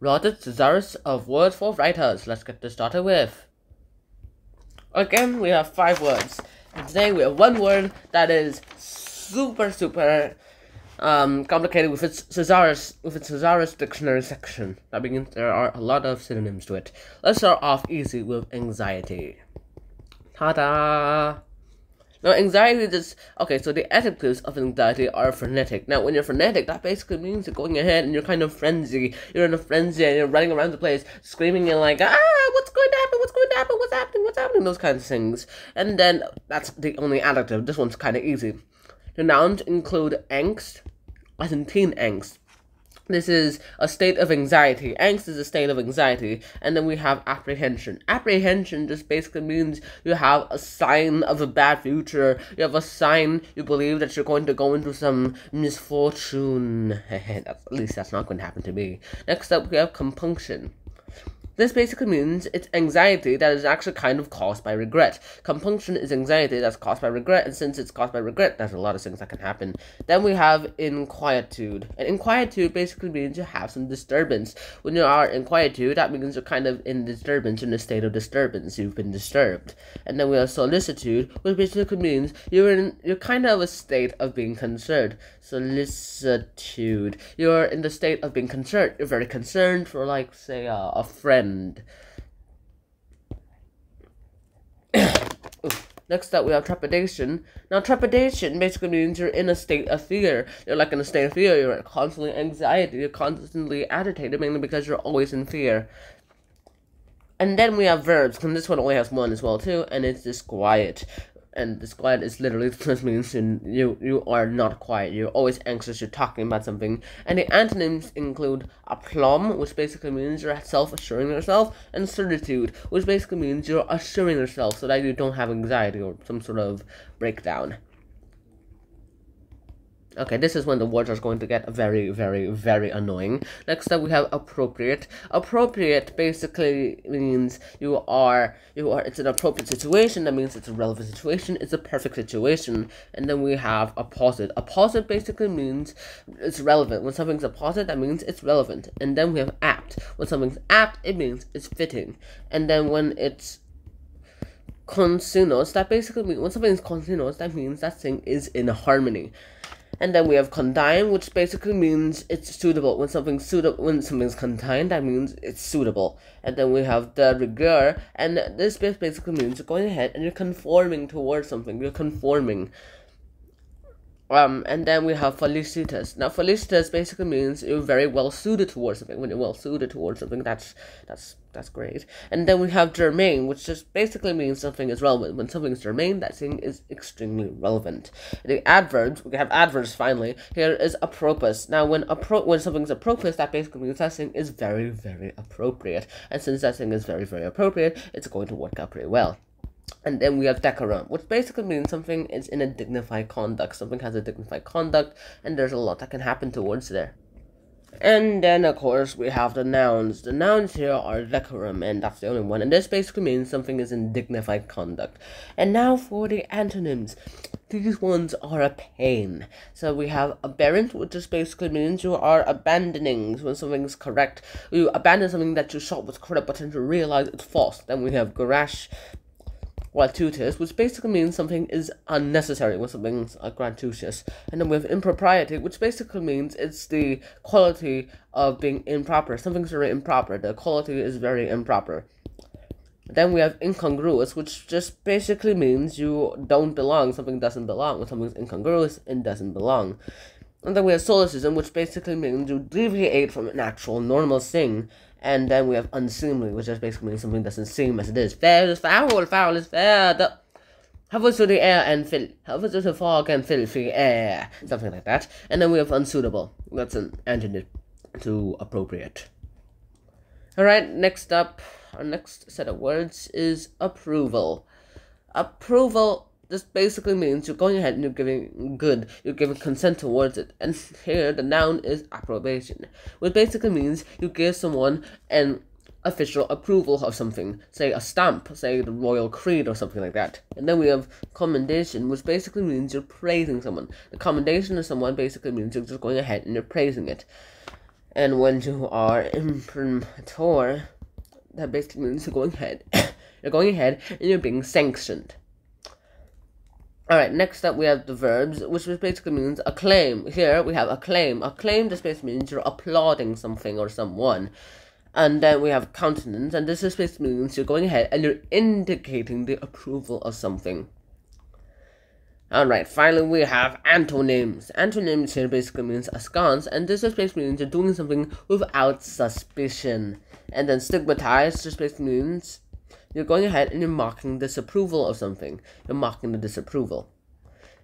Rather thesaurus of words for writers. Let's get this started with. Again, we have 5 words. And today we have one word that is super complicated with its thesaurus dictionary section. That means there are a lot of synonyms to it. Let's start off easy with anxiety. Ta-da! Now, anxiety is okay. So the adjectives of anxiety are frenetic. Now, when you're frenetic, that basically means you're going ahead and you're kind of frenzy. You're in a frenzy and you're running around the place, screaming and like, what's going to happen? What's going to happen? What's happening? What's happening? Those kinds of things. And then that's the only adjective. This one's kind of easy. The nouns include angst, as in teen angst. This is a state of anxiety. Angst is a state of anxiety. And then we have apprehension. Apprehension just basically means you have a sign of a bad future. You have a sign you believe that you're going to go into some misfortune. At least that's not going to happen to me. Next up, we have compunction. This basically means it's anxiety that is actually kind of caused by regret. Compunction is anxiety that's caused by regret, and since it's caused by regret, there's a lot of things that can happen. Then we have inquietude. And inquietude basically means you have some disturbance. When you are in quietude, that means you're kind of in disturbance, in a state of disturbance. You've been disturbed. And then we have solicitude, which basically means you're kind of a state of being concerned. Solicitude. You're in the state of being concerned. You're very concerned for, like, say, a friend. Next up, we have trepidation. Now, trepidation basically means you're in a state of fear. You're like in a state of fear. You're constantly anxiety. You're constantly agitated, mainly because you're always in fear. And then we have verbs, and this one only has one as well too, and it's disquiet. And disquiet is literally just means you are not quiet. You're always anxious. You're talking about something. And the antonyms include aplomb, which basically means you're self-assuring yourself, and certitude, which basically means you're assuring yourself so that you don't have anxiety or some sort of breakdown. Okay, this is when the words are going to get very, very, very annoying. Next up, we have appropriate. Appropriate basically means it's an appropriate situation. That means it's a relevant situation. It's a perfect situation. And then we have apposite. Apposite basically means it's relevant. When something's apposite, that means it's relevant. And then we have apt. When something's apt, it means it's fitting. And then when it's consonant, that basically means when something is consonant, that means that thing is in harmony. And then we have condign, which basically means it's suitable. When something's condigned, that means it's suitable. And then we have de rigueur, and this basically means you're going ahead and you're conforming towards something. You're conforming. And then we have felicitas. Now, felicitas basically means you're very well suited towards something. When you're well suited towards something, that's great. And then we have germane, which just basically means something is relevant. When something is germane, that thing is extremely relevant. The adverbs, we have adverbs finally. Here is apropos. Now, when something's apropos, that basically means that thing is very, very appropriate. And since that thing is very, very appropriate, it's going to work out pretty well. And then we have decorum, which basically means something is in a dignified conduct. Something has a dignified conduct, and there's a lot that can happen towards there. And then, of course, we have the nouns. The nouns here are decorum, and that's the only one. And this basically means something is in dignified conduct. And now for the antonyms. These ones are a pain. So we have aberrant, which just basically means you are abandoning when something is correct. You abandon something that you thought was correct, but then you realize it's false. Then we have gratuitous, which basically means something is unnecessary when something's gratuitous. And then we have impropriety, which basically means it's the quality of being improper. Something's very improper. The quality is very improper. Then we have incongruous, which just basically means you don't belong. Something doesn't belong. When something's incongruous, it doesn't belong. And then we have solecism, which basically means you deviate from an actual normal thing. And then we have unseemly, which just basically means something doesn't seem as it is. Fair is foul, foul is fair. Heavens to the air and heavens to the fog and filthy air. Something like that. And then we have unsuitable. That's an antonym to appropriate. Alright, next up, our next set of words is approval. Approval just basically means you're going ahead and you're giving consent towards it. And here the noun is approbation, which basically means you give someone an official approval of something, say a stamp, say the royal creed or something like that. And then we have commendation, which basically means you're praising someone. The commendation of someone basically means you're just going ahead and you're praising it. And when you are imprimatur, that basically means you're going ahead. You're going ahead and you're being sanctioned. Alright, next up we have the verbs, which basically means acclaim. Here we have acclaim. Acclaim just basically means you're applauding something or someone. And then we have countenance, and this just basically means you're going ahead and you're indicating the approval of something. Alright, finally we have antonyms. Antonyms here basically means askance, and this just basically means you're doing something without suspicion. And then stigmatize just basically means you're going ahead and you're mocking disapproval of something. You're mocking the disapproval.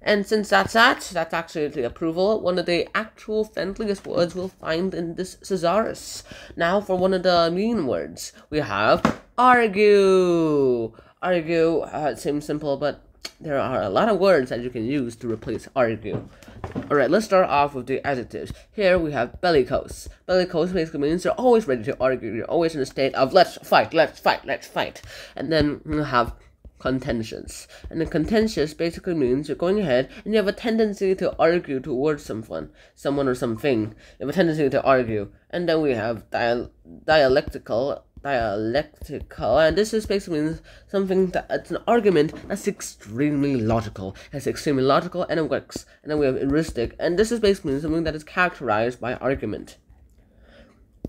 And since that's actually the approval, one of the actual friendliest words we'll find in this thesaurus. Now for one of the mean words, we have argue. Argue, it seems simple, but there are a lot of words that you can use to replace argue. Alright, let's start off with the adjectives. Here we have bellicose. Bellicose basically means you're always ready to argue. You're always in a state of let's fight, let's fight, let's fight. And then we have contentious. And the contentious basically means you're going ahead and you have a tendency to argue towards someone or something. You have a tendency to argue. And then we have dialectical, and this is basically means something that it's an argument that's extremely logical. It's extremely logical and it works. And then we have heuristic, and this is basically something that is characterized by argument.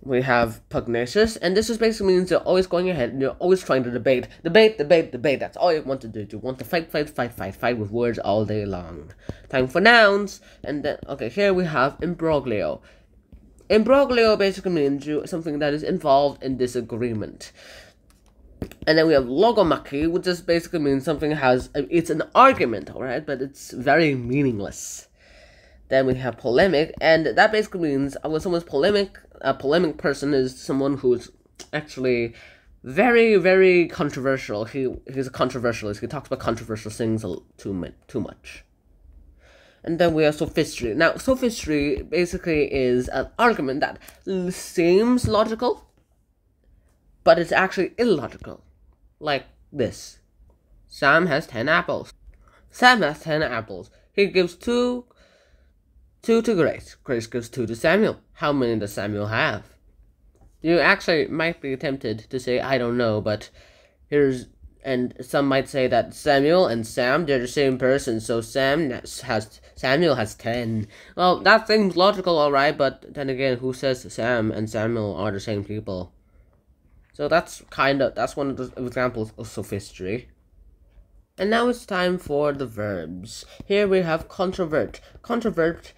We have pugnacious, and this is basically means you're always going ahead and you're always trying to debate. That's all you want to do. You want to fight with words all day long. Time for nouns, and then okay, here we have imbroglio. Imbroglio basically means something that is involved in disagreement. And then we have logomachy, which just basically means something it's an argument, alright, but it's very meaningless. Then we have polemic, and that basically means when someone's polemic, a polemic person is someone who's actually very, very controversial. He's a controversialist. He talks about controversial things too much. And then we have sophistry. Now, sophistry basically is an argument that seems logical, but it's actually illogical. Like this. Sam has 10 apples. Sam has 10 apples. He gives two to Grace. Grace gives 2 to Samuel. How many does Samuel have? You actually might be tempted to say, I don't know, but and some might say that Samuel and Sam, they're the same person, so Samuel has 10. Well, that seems logical, alright, but then again, who says Sam and Samuel are the same people? So that's one of the examples of sophistry. And now it's time for the verbs. Here we have controvert. Controvert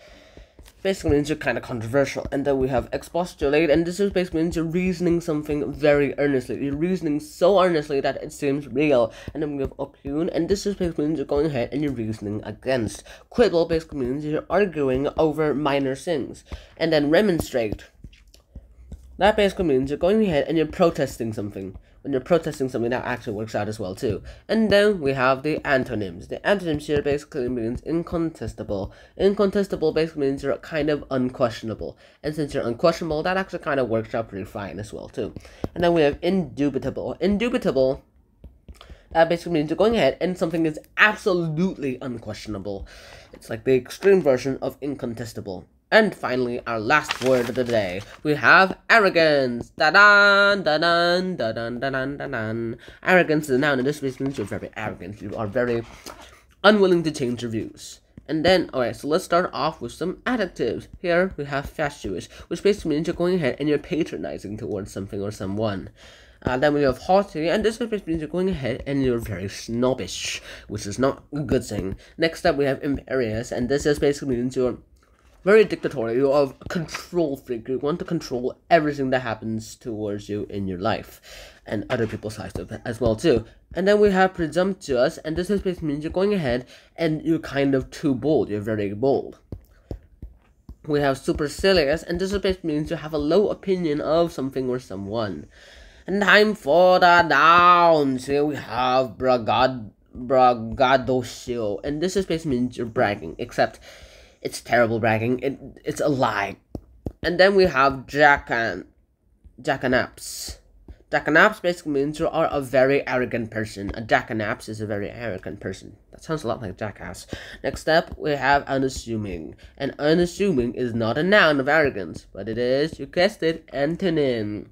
basically means you're kind of controversial. And then we have expostulate, and this is basically means you're reasoning something very earnestly. You're reasoning so earnestly that it seems real. And then we have oppugn, and this is basically means you're going ahead and you're reasoning against. Quibble basically means you're arguing over minor things. And then remonstrate. That basically means you're going ahead and you're protesting something. When you're protesting something, that actually works out as well too. And then we have the antonyms. The antonyms here basically means incontestable. Incontestable basically means you're kind of unquestionable. And since you're unquestionable, that actually kind of works out pretty fine as well too. And then we have indubitable. Indubitable, that basically means you're going ahead and something is absolutely unquestionable. It's like the extreme version of incontestable. And finally, our last word of the day, we have arrogance. Da-dan, da-dan, da-dan, da-dan, da-dan. Arrogance is a noun, and this basically means you're very arrogant. You are very unwilling to change your views. And then, alright, so let's start off with some adjectives. Here, we have fatuous, which basically means you're going ahead and you're patronizing towards something or someone. Then we have haughty, and this basically means you're going ahead and you're very snobbish, which is not a good thing. Next up, we have imperious, and this just basically means you're very dictatorial. You're a control freak. You want to control everything that happens towards you in your life, and other people's lives as well too. And then we have presumptuous, and this basically means you're going ahead and you're kind of too bold. You're very bold. We have supercilious, and this basically means you have a low opinion of something or someone. And time for the nouns. Here we have braggadocio, and this basically means you're bragging, except it's terrible bragging. It's a lie. And then we have jackanapes. Jackanapes basically means you are a very arrogant person. A jackanapes is a very arrogant person. That sounds a lot like jackass. Next up, we have unassuming. And unassuming is not a noun of arrogance, but it is, you guessed it, antonym.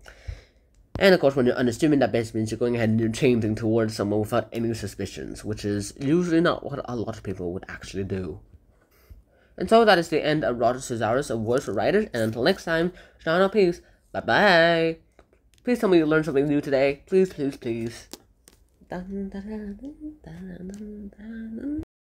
And of course, when you're unassuming, that basically means you're going ahead and you're changing towards someone without any suspicions, which is usually not what a lot of people would actually do. And so that is the end of Roger Cesaris of Words for Writers, and until next time, Shana, peace, bye-bye. Please tell me you learned something new today. Please, please, please.